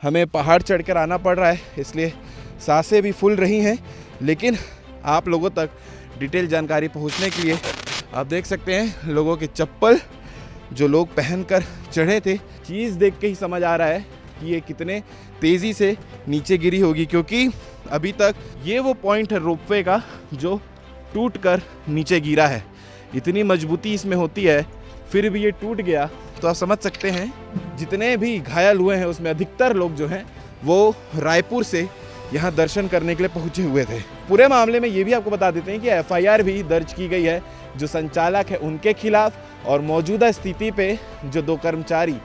हमें पहाड़ चढ़कर आना पड़ रहा है, इसलिए सांसें भी फूल रही हैं। लेकिन आप लोगों तक डिटेल जानकारी पहुंचने के लिए आप देख सकते हैं लोगों के चप्पल जो लोग पहनकर चढ़े थे। चीज़ देख के ही समझ आ रहा है कि ये कितने तेज़ी से नीचे गिरी होगी, क्योंकि अभी तक ये वो पॉइंट है रोपवे का जो टूट कर नीचे गिरा है। इतनी मजबूती इसमें होती है, फिर भी ये टूट गया तो आप समझ सकते हैं जितने भी घायल हुए हैं उसमें अधिकतर लोग जो हैं वो रायपुर से यहाँ दर्शन करने के लिए पहुँचे हुए थे। पूरे मामले में ये भी आपको बता देते हैं कि एफआईआर भी दर्ज की गई है जो संचालक है उनके खिलाफ, और मौजूदा स्थिति पे जो 2 कर्मचारी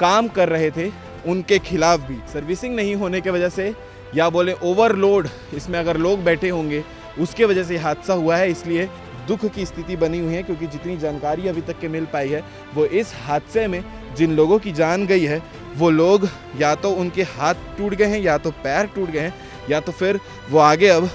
काम कर रहे थे उनके खिलाफ भी। सर्विसिंग नहीं होने की वजह से या बोले ओवरलोड, इसमें अगर लोग बैठे होंगे उसके वजह से हादसा हुआ है, इसलिए दुख की स्थिति बनी हुई है। क्योंकि जितनी जानकारी अभी तक के मिल पाई है वो इस हादसे में जिन लोगों की जान गई है वो लोग या तो उनके हाथ टूट गए हैं, या तो पैर टूट गए हैं, या तो फिर वो आगे अब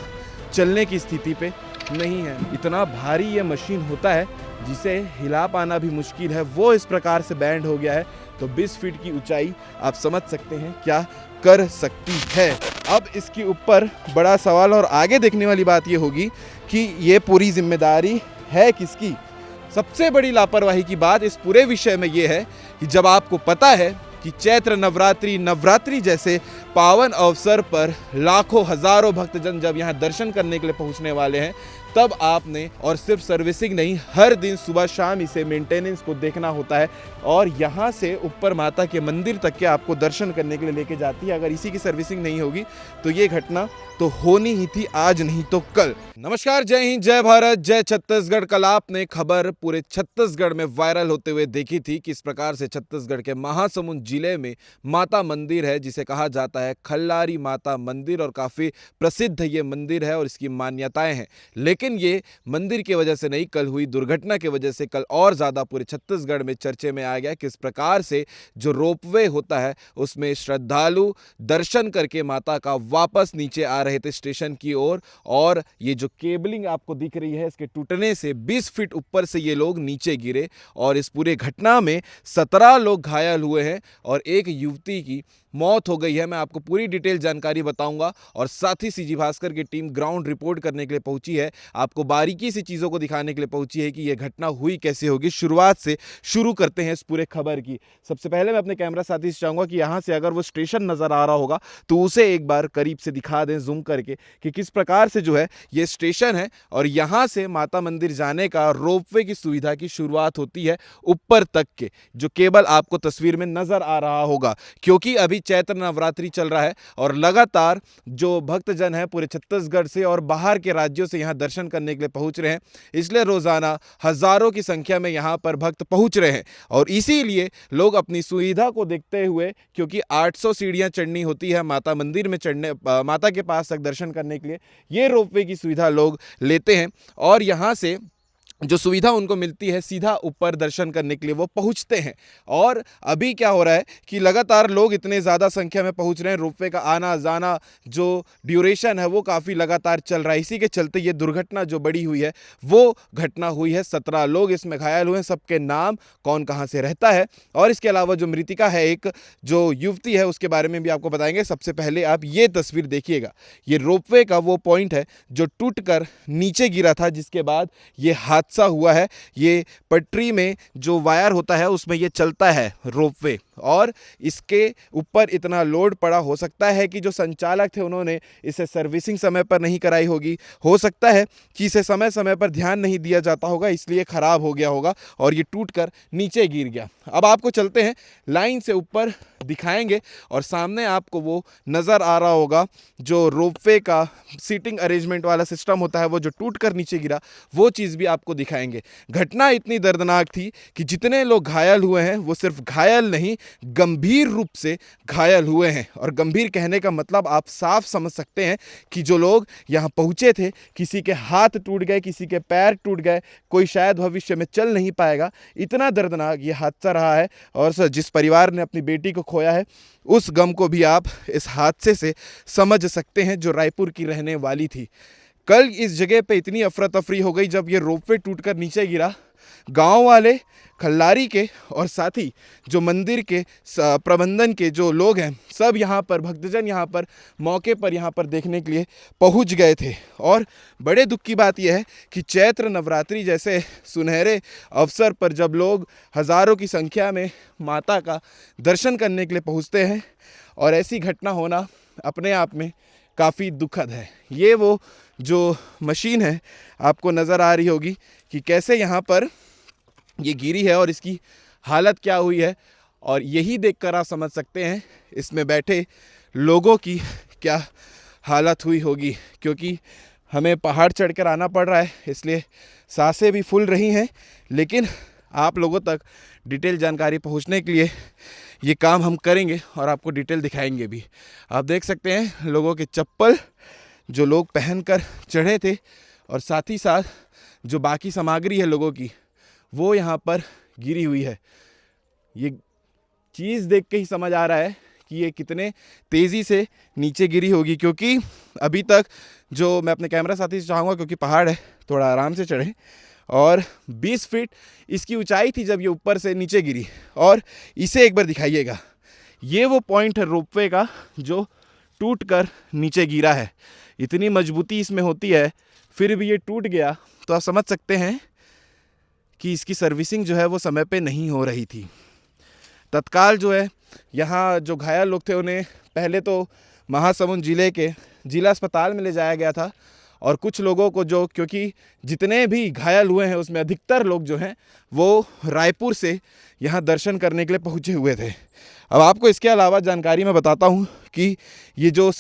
चलने की स्थिति पे नहीं है। इतना भारी ये मशीन होता है जिसे हिला पाना भी मुश्किल है, वो इस प्रकार से बैंड हो गया है। तो 20 फीट की ऊंचाई आप समझ सकते हैं क्या कर सकती है। अब इसके ऊपर बड़ा सवाल और आगे देखने वाली बात ये होगी कि ये पूरी जिम्मेदारी है किसकी। सबसे बड़ी लापरवाही की बात इस पूरे विषय में ये है कि जब आपको पता है कि चैत्र नवरात्रि जैसे पावन अवसर पर लाखों हजारों भक्तजन जब यहाँ दर्शन करने के लिए पहुँचने वाले हैं, तब आपने और सिर्फ सर्विसिंग नहीं, हर दिन सुबह शाम इसे मेंटेनेंस को देखना होता है। और यहाँ से ऊपर माता के मंदिर तक के आपको दर्शन करने के लिए लेके जाती है। अगर इसी की सर्विसिंग नहीं होगी तो ये घटना तो होनी ही थी, आज नहीं तो कल। नमस्कार, जय हिंद, जय भारत, जय छत्तीसगढ़। कल आपने खबर पूरे छत्तीसगढ़ में वायरल होते हुए देखी थी किस प्रकार से छत्तीसगढ़ के महासमुंद जिले में माता मंदिर है जिसे कहा जाता है खल्लारी माता मंदिर, और काफ़ी प्रसिद्ध ये मंदिर है और इसकी मान्यताएं हैं। लेकिन ये मंदिर की वजह से नहीं, कल हुई दुर्घटना की वजह से कल और ज़्यादा पूरे छत्तीसगढ़ में चर्चे में आ गया किस प्रकार से जो रोपवे होता है उसमें श्रद्धालु दर्शन करके माता का वापस नीचे आ रहे थे स्टेशन की ओर, और ये जो केबलिंग आपको दिख रही है इसके टूटने से 20 फीट ऊपर से ये लोग नीचे गिरे। और इस पूरे घटना में 17 लोग घायल हुए हैं और एक युवती की मौत हो गई है। मैं आपको पूरी डिटेल जानकारी बताऊंगा, और साथ ही सीजी भास्कर की टीम ग्राउंड रिपोर्ट करने के लिए पहुंची है, आपको बारीकी से चीज़ों को दिखाने के लिए पहुंची है कि यह घटना हुई कैसे होगी। शुरुआत से शुरू करते हैं इस पूरे खबर की। सबसे पहले मैं अपने कैमरा साथी से चाहूंगा कि यहाँ से अगर वो स्टेशन नज़र आ रहा होगा तो उसे एक बार करीब से दिखा दें जूम करके कि किस प्रकार से जो है ये स्टेशन है, और यहाँ से माता मंदिर जाने का रोपवे की सुविधा की शुरुआत होती है ऊपर तक के, जो केबल आपको तस्वीर में नज़र आ रहा होगा। क्योंकि अभी चैत्र नवरात्रि चल रहा है और लगातार जो भक्तजन है पूरे छत्तीसगढ़ से और बाहर के राज्यों से यहाँ दर्शन करने के लिए पहुँच रहे हैं, इसलिए रोजाना हजारों की संख्या में यहाँ पर भक्त पहुँच रहे हैं। और इसीलिए लोग अपनी सुविधा को देखते हुए, क्योंकि 800 सीढ़ियाँ चढ़नी होती है माता मंदिर में चढ़ने, माता के पास तक दर्शन करने के लिए, ये रोपवे की सुविधा लोग लेते हैं। और यहाँ से जो सुविधा उनको मिलती है सीधा ऊपर दर्शन करने के लिए वो पहुंचते हैं। और अभी क्या हो रहा है कि लगातार लोग इतने ज़्यादा संख्या में पहुंच रहे हैं, रोपवे का आना जाना जो ड्यूरेशन है वो काफ़ी लगातार चल रहा है। इसी के चलते ये दुर्घटना जो बड़ी हुई है वो घटना हुई है। 17 लोग इसमें घायल हुए हैं, सबके नाम, कौन कहाँ से रहता है, और इसके अलावा जो मृतिका है एक जो युवती है उसके बारे में भी आपको बताएंगे। सबसे पहले आप ये तस्वीर देखिएगा, ये रोपवे का वो पॉइंट है जो टूट कर नीचे गिरा था, जिसके बाद ये हादसा हुआ है। ये पटरी में जो वायर होता है उसमें ये चलता है रोपवे, और इसके ऊपर इतना लोड पड़ा, हो सकता है कि जो संचालक थे उन्होंने इसे सर्विसिंग समय पर नहीं कराई होगी, हो सकता है कि इसे समय समय पर ध्यान नहीं दिया जाता होगा, इसलिए ख़राब हो गया होगा और ये टूटकर नीचे गिर गया। अब आपको चलते हैं लाइन से ऊपर दिखाएंगे, और सामने आपको वो नज़र आ रहा होगा जो रोपवे का सीटिंग अरेंजमेंट वाला सिस्टम होता है वो जो टूटकर नीचे गिरा, वो चीज़ भी आपको दिखाएंगे। घटना इतनी दर्दनाक थी कि जितने लोग घायल हुए हैं वो सिर्फ घायल नहीं, गंभीर रूप से घायल हुए हैं। और गंभीर कहने का मतलब आप साफ समझ सकते हैं कि जो लोग यहाँ पहुँचे थे, किसी के हाथ टूट गए, किसी के पैर टूट गए, कोई शायद भविष्य में चल नहीं पाएगा। इतना दर्दनाक ये हादसा रहा है, और जिस परिवार ने अपनी बेटी को खोया है उस गम को भी आप इस हादसे से समझ सकते हैं, जो रायपुर की रहने वाली थी। कल इस जगह पे इतनी अफरा तफरी हो गई जब ये रोपवे टूटकर नीचे गिरा, गांव वाले, खल्लारी के और साथ ही जो मंदिर के प्रबंधन के जो लोग हैं, सब यहाँ पर भक्तजन यहाँ पर मौके पर यहाँ पर देखने के लिए पहुँच गए थे। और बड़े दुख की बात यह है कि चैत्र नवरात्रि जैसे सुनहरे अवसर पर जब लोग हज़ारों की संख्या में माता का दर्शन करने के लिए पहुँचते हैं और ऐसी घटना होना अपने आप में काफ़ी दुखद है। ये वो जो मशीन है आपको नज़र आ रही होगी कि कैसे यहाँ पर ये गिरी है और इसकी हालत क्या हुई है, और यही देखकर आप समझ सकते हैं इसमें बैठे लोगों की क्या हालत हुई होगी, क्योंकि हमें पहाड़ चढ़कर आना पड़ रहा है, इसलिए सांसें भी फूल रही हैं। लेकिन आप लोगों तक डिटेल जानकारी पहुंचने के लिए ये काम हम करेंगे और आपको डिटेल दिखाएंगे भी। आप देख सकते हैं लोगों के चप्पल जो लोग पहनकर चढ़े थे, और साथ ही साथ जो बाकी सामग्री है लोगों की वो यहाँ पर गिरी हुई है। ये चीज़ देख के ही समझ आ रहा है कि ये कितने तेज़ी से नीचे गिरी होगी, क्योंकि अभी तक जो मैं अपने कैमरा साथी से चाहूँगा, क्योंकि पहाड़ है थोड़ा आराम से चढ़ें, और 20 फीट इसकी ऊंचाई थी जब ये ऊपर से नीचे गिरी। और इसे एक बार दिखाइएगा, ये वो पॉइंट है रोपवे का जो टूट कर नीचे गिरा है। इतनी मजबूती इसमें होती है, फिर भी ये टूट गया, तो आप समझ सकते हैं कि इसकी सर्विसिंग जो है वो समय पे नहीं हो रही थी। तत्काल जो है यहाँ जो घायल लोग थे उन्हें पहले तो महासमुंद जिले के जिला अस्पताल में ले जाया गया था, और कुछ लोगों को जो, क्योंकि जितने भी घायल हुए हैं उसमें अधिकतर लोग जो हैं वो रायपुर से यहाँ दर्शन करने के लिए पहुँचे हुए थे। अब आपको इसके अलावा जानकारी मैं बताता हूँ कि ये जो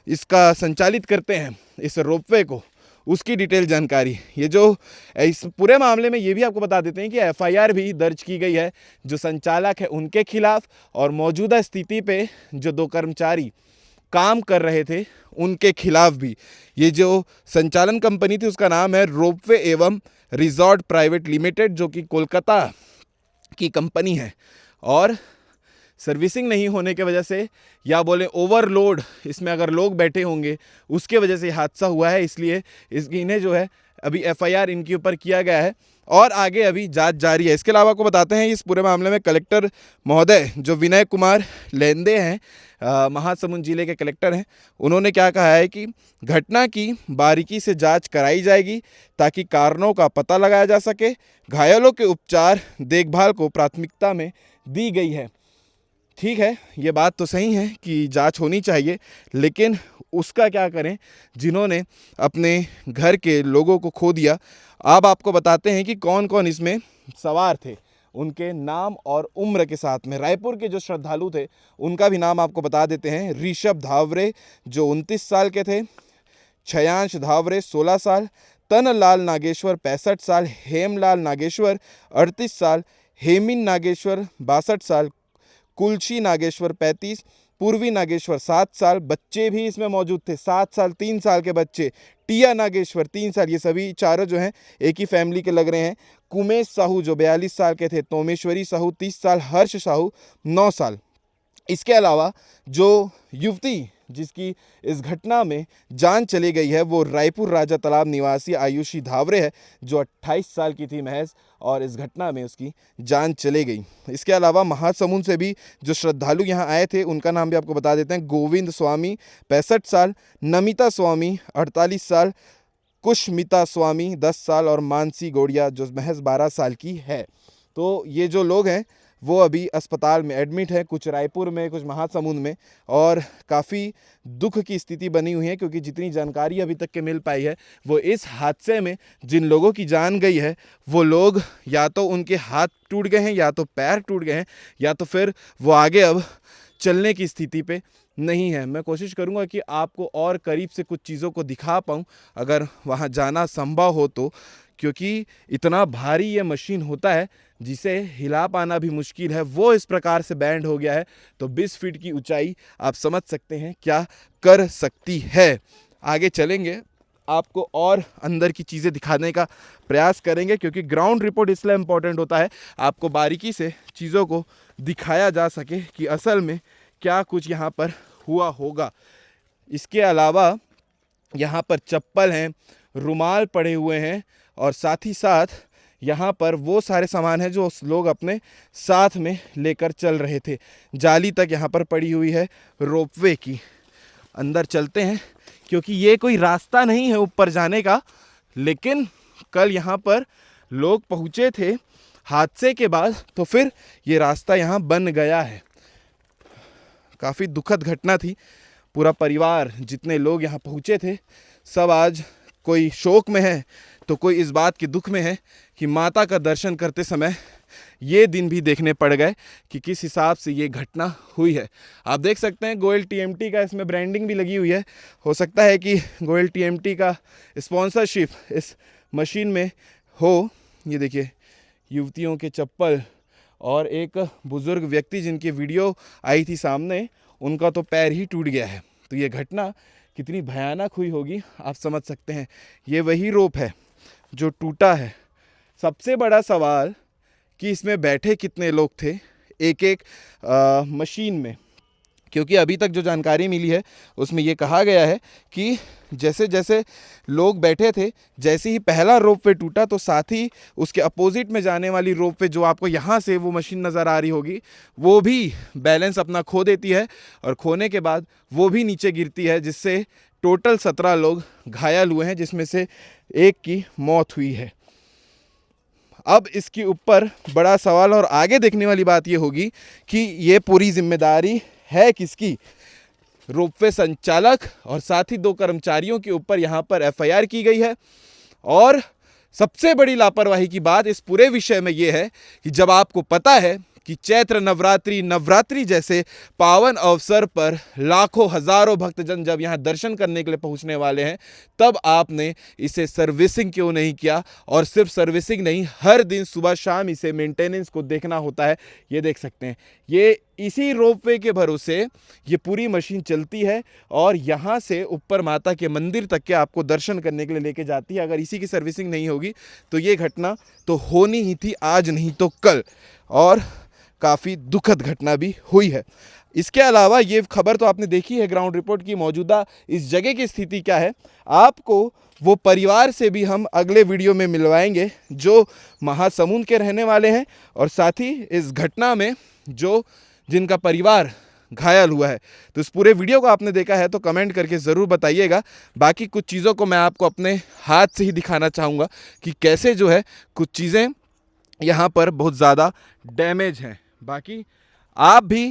इसका संचालित करते हैं इस रोपवे को, उसकी डिटेल जानकारी। ये जो इस पूरे मामले में ये भी आपको बता देते हैं कि एफआईआर भी दर्ज की गई है जो संचालक है उनके खिलाफ, और मौजूदा स्थिति पे जो 2 कर्मचारी काम कर रहे थे उनके खिलाफ भी। ये जो संचालन कंपनी थी उसका नाम है रोपवे एवं रिजॉर्ट प्राइवेट लिमिटेड, जो कि कोलकाता की कंपनी है, और सर्विसिंग नहीं होने के वजह से, या बोले ओवरलोड इसमें अगर लोग बैठे होंगे उसके वजह से हादसा हुआ है। इसलिए इन्हें जो है अभी एफआईआर इनके ऊपर किया गया है और आगे अभी जांच जारी है। इसके अलावा आपको बताते हैं इस पूरे मामले में कलेक्टर महोदय जो विनय कुमार लेंदे हैं, महासमुंद जिले के कलेक्टर हैं, उन्होंने क्या कहा है कि घटना की बारीकी से जांच कराई जाएगी ताकि कारणों का पता लगाया जा सके। घायलों के उपचार देखभाल को प्राथमिकता में दी गई है। ठीक है, ये बात तो सही है कि जांच होनी चाहिए, लेकिन उसका क्या करें जिन्होंने अपने घर के लोगों को खो दिया। अब आपको बताते हैं कि कौन कौन इसमें सवार थे, उनके नाम और उम्र के साथ में। रायपुर के जो श्रद्धालु थे उनका भी नाम आपको बता देते हैं। ऋषभ धावरे जो 29 साल के थे, छयांश धावरे 16 साल, तनलाल नागेश्वर 65 साल, हेमलाल नागेश्वर 38 साल, हेमिन नागेश्वर 62 साल, कुलशी नागेश्वर 35, पूर्वी नागेश्वर 7 साल, बच्चे भी इसमें मौजूद थे 7 साल 3 साल के बच्चे, टिया नागेश्वर 3 साल, ये सभी चारों जो हैं एक ही फैमिली के लग रहे हैं। कुमेश साहू जो 42 साल के थे, तोमेश्वरी साहू 30 साल, हर्ष साहू 9 साल। इसके अलावा जो युवती जिसकी इस घटना में जान चली गई है वो रायपुर राजा तालाब निवासी आयुषी धावरे है जो 28 साल की थी महज, और इस घटना में उसकी जान चली गई। इसके अलावा महासमुंद से भी जो श्रद्धालु यहाँ आए थे उनका नाम भी आपको बता देते हैं। गोविंद स्वामी 65 साल, नमिता स्वामी 48 साल, कुशमिता स्वामी 10 साल और मानसी गौड़िया जो महज 12 साल की है। तो ये जो लोग हैं वो अभी अस्पताल में एडमिट है, कुछ रायपुर में, कुछ महासमुंद में, और काफ़ी दुख की स्थिति बनी हुई है क्योंकि जितनी जानकारी अभी तक के मिल पाई है वो इस हादसे में जिन लोगों की जान गई है वो लोग या तो उनके हाथ टूट गए हैं, या तो पैर टूट गए हैं, या तो फिर वो आगे अब चलने की स्थिति पे नहीं है। मैं कोशिश करूंगा कि आपको और करीब से कुछ चीज़ों को दिखा पाऊँ अगर वहाँ जाना संभव हो तो, क्योंकि इतना भारी ये मशीन होता है जिसे हिला पाना भी मुश्किल है। वो इस प्रकार से बैंड हो गया है तो 20 फीट की ऊंचाई आप समझ सकते हैं क्या कर सकती है। आगे चलेंगे, आपको और अंदर की चीज़ें दिखाने का प्रयास करेंगे क्योंकि ग्राउंड रिपोर्ट इसलिए इम्पोर्टेंट होता है, आपको बारीकी से चीज़ों को दिखाया जा सके कि असल में क्या कुछ यहाँ पर हुआ होगा। इसके अलावा यहाँ पर चप्पल हैं, रुमाल पड़े हुए हैं, और साथ ही साथ यहाँ पर वो सारे सामान हैं जो लोग अपने साथ में लेकर चल रहे थे। जाली तक यहाँ पर पड़ी हुई है रोपवे की। अंदर चलते हैं क्योंकि ये कोई रास्ता नहीं है ऊपर जाने का, लेकिन कल यहाँ पर लोग पहुँचे थे हादसे के बाद, तो फिर ये रास्ता यहाँ बन गया है। काफ़ी दुखद घटना थी। पूरा परिवार, जितने लोग यहाँ पहुँचे थे, सब आज कोई शोक में है तो कोई इस बात के दुख में है कि माता का दर्शन करते समय ये दिन भी देखने पड़ गए कि किस हिसाब से ये घटना हुई है। आप देख सकते हैं गोयल टीएमटी का इसमें ब्रांडिंग भी लगी हुई है। हो सकता है कि गोयल टीएमटी का स्पॉन्सरशिप इस मशीन में हो। ये देखिए, युवतियों के चप्पल और एक बुज़ुर्ग व्यक्ति जिनकी वीडियो आई थी सामने, उनका तो पैर ही टूट गया है। तो ये घटना कितनी भयानक हुई होगी आप समझ सकते हैं। ये वही रोप है जो टूटा है। सबसे बड़ा सवाल कि इसमें बैठे कितने लोग थे एक एक मशीन में, क्योंकि अभी तक जो जानकारी मिली है उसमें ये कहा गया है कि जैसे जैसे लोग बैठे थे, जैसे ही पहला रोप वे टूटा तो साथ ही उसके अपोजिट में जाने वाली रोप वे, जो आपको यहाँ से वो मशीन नज़र आ रही होगी, वो भी बैलेंस अपना खो देती है और खोने के बाद वो भी नीचे गिरती है, जिससे टोटल 17 लोग घायल हुए हैं, जिसमें से एक की मौत हुई है। अब इसके ऊपर बड़ा सवाल और आगे देखने वाली बात ये होगी कि ये पूरी जिम्मेदारी है किसकी। रोपवे संचालक और साथ ही 2 कर्मचारियों के ऊपर यहाँ पर एफआईआर की गई है। और सबसे बड़ी लापरवाही की बात इस पूरे विषय में ये है कि जब आपको पता है कि चैत्र नवरात्रि जैसे पावन अवसर पर लाखों हजारों भक्तजन जब यहाँ दर्शन करने के लिए पहुँचने वाले हैं, तब आपने इसे सर्विसिंग क्यों नहीं किया। और सिर्फ सर्विसिंग नहीं, हर दिन सुबह शाम इसे मेंटेनेंस को देखना होता है। ये देख सकते हैं, ये इसी रोपवे के भरोसे ये पूरी मशीन चलती है और यहाँ से ऊपर माता के मंदिर तक के आपको दर्शन करने के लिए लेके जाती है। अगर इसी की सर्विसिंग नहीं होगी तो ये घटना तो होनी ही थी, आज नहीं तो कल। और काफ़ी दुखद घटना भी हुई है। इसके अलावा ये खबर तो आपने देखी है ग्राउंड रिपोर्ट की, मौजूदा इस जगह की स्थिति क्या है। आपको वो परिवार से भी हम अगले वीडियो में मिलवाएंगे जो महासमुंद के रहने वाले हैं और साथ ही इस घटना में जिनका परिवार घायल हुआ है। तो इस पूरे वीडियो को आपने देखा है तो कमेंट करके ज़रूर बताइएगा। बाकी कुछ चीज़ों को मैं आपको अपने हाथ से ही दिखाना चाहूँगा कि कैसे कुछ चीज़ें यहाँ पर बहुत ज़्यादा डैमेज हैं। बाकी आप भी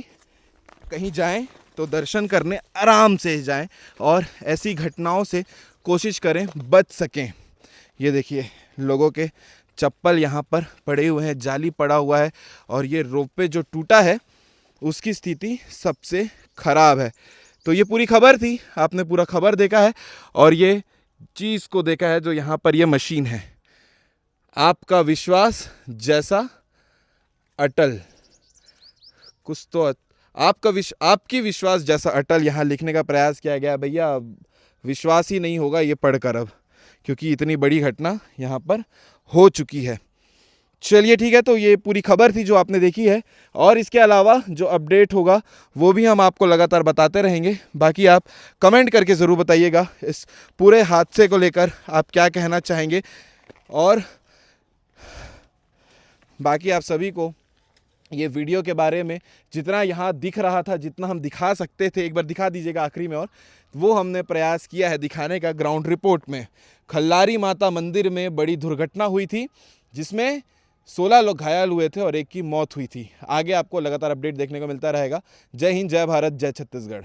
कहीं जाएं तो दर्शन करने आराम से जाएं और ऐसी घटनाओं से कोशिश करें बच सकें। ये देखिए, लोगों के चप्पल यहाँ पर पड़े हुए हैं, जाली पड़ा हुआ है और ये रोपवे जो टूटा है उसकी स्थिति सबसे ख़राब है। तो ये पूरी खबर थी, आपने पूरा खबर देखा है और ये चीज़ को देखा है जो यहाँ पर ये मशीन है। आपका विश्वास जैसा अटल, कुछ तो आपकी विश्वास जैसा अटल यहाँ लिखने का प्रयास किया गया। भैया विश्वास ही नहीं होगा ये पढ़कर अब, क्योंकि इतनी बड़ी घटना यहाँ पर हो चुकी है। चलिए ठीक है, तो ये पूरी खबर थी जो आपने देखी है और इसके अलावा जो अपडेट होगा वो भी हम आपको लगातार बताते रहेंगे। बाकी आप कमेंट करके ज़रूर बताइएगा इस पूरे हादसे को लेकर आप क्या कहना चाहेंगे। और बाकी आप सभी को ये वीडियो के बारे में जितना यहाँ दिख रहा था, जितना हम दिखा सकते थे, एक बार दिखा दीजिएगा आखिरी में। और वो हमने प्रयास किया है दिखाने का ग्राउंड रिपोर्ट में। खल्लारी माता मंदिर में बड़ी दुर्घटना हुई थी जिसमें 16 लोग घायल हुए थे और एक की मौत हुई थी। आगे आपको लगातार अपडेट देखने को मिलता रहेगा। जय हिंद, जय भारत, जय छत्तीसगढ़।